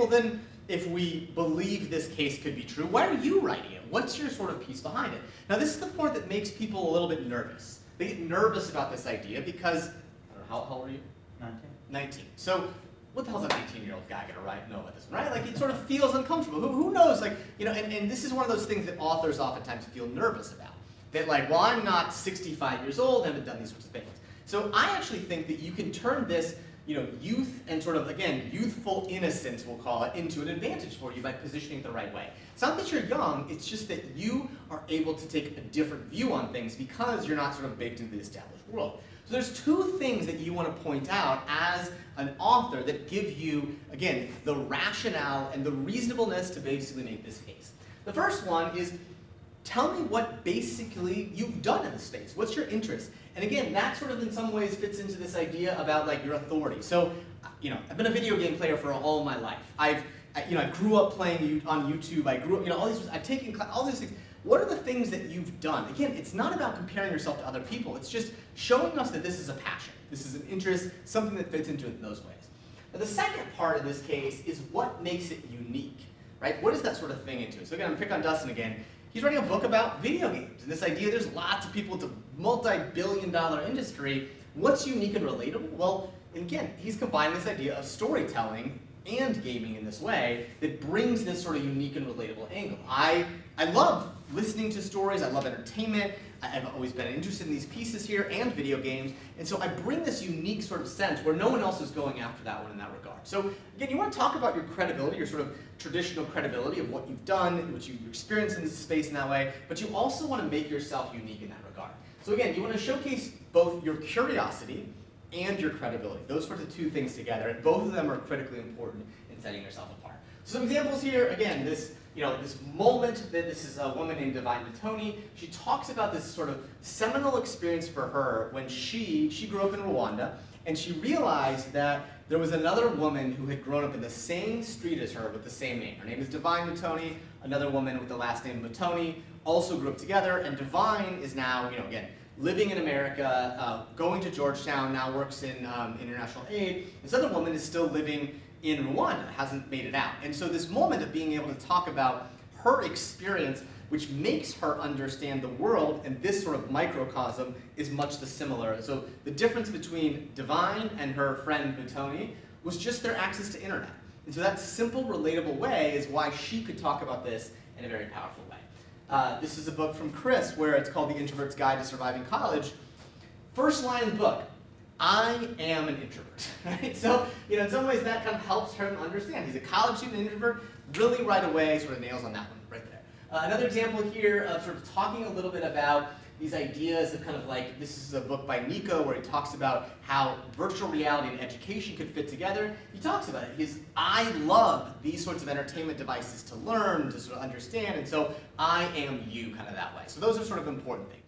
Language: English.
then if we believe this case could be true, why are you writing it? What's your sort of piece behind it? Now this is the part that makes people a little bit nervous. They get nervous about this idea because, I don't know, how old are you? 19. 19. So what the hell's a 19-year-old guy gonna know about this one, right? Like it sort of feels uncomfortable. Who knows? Like, you know, and this is one of those things that authors oftentimes feel nervous about. That like, well, I'm not 65 years old, I haven't done these sorts of things. So I actually think that you can turn this, you know, youth and sort of, again, youthful innocence, we'll call it, into an advantage for you by positioning it the right way. It's not that you're young, it's just that you are able to take a different view on things because you're not sort of baked into the established world. So there's two things that you want to point out as an author that give you, again, the rationale and the reasonableness to basically make this case. The first one is, tell me what basically you've done in the space. What's your interest? And again, that sort of in some ways fits into this idea about like your authority. So, you know, I've been a video game player for all my life. I grew up playing on YouTube. I grew up, you know, all these. I've taken all these things. What are the things that you've done? Again, it's not about comparing yourself to other people. It's just showing us that this is a passion. This is an interest, something that fits into it in those ways. But the second part of this case is what makes it unique, right? What does that sort of thing into? So again, I'm gonna pick on Dustin again. He's writing a book about video games, and this idea, there's lots of people, it's a multi-billion-dollar industry. What's unique and relatable? Well, again, he's combining this idea of storytelling and gaming in this way that brings this sort of unique and relatable angle. I love listening to stories, I love entertainment, I've always been interested in these pieces here and video games, and so I bring this unique sort of sense where no one else is going after that one in that regard. So again, you want to talk about your credibility, your sort of traditional credibility of what you've done, what you've experienced in this space in that way, but you also want to make yourself unique in that regard. So again, you want to showcase both your curiosity and your credibility. Those sorts of two things together, and both of them are critically important in setting yourself apart. So some examples here, again, this moment that this is a woman named Divine Matoni. She talks about this sort of seminal experience for her when she grew up in Rwanda, and she realized that there was another woman who had grown up in the same street as her with the same name. Her name is Divine Matoni. Another woman with the last name Matoni also grew up together, and Divine is now, again, living in America, going to Georgetown, now works in international aid. This other woman is still living in Rwanda, hasn't made it out. And so this moment of being able to talk about her experience, which makes her understand the world, and this sort of microcosm is much the similar. So the difference between Divine and her friend Matoni was just their access to internet. And so that simple, relatable way is why she could talk about this in a very powerful way. This is a book from Chris, where it's called The Introvert's Guide to Surviving College. First line in the book, I am an introvert, right? So, in some ways that kind of helps him understand. He's a college student introvert, really right away sort of nails on that one right there. Another example here of sort of talking a little bit about these ideas of kind of like, this is a book by Nico where he talks about how virtual reality and education could fit together. He talks about it. I love these sorts of entertainment devices to learn, to sort of understand, and so I am you kind of that way. So those are sort of important things.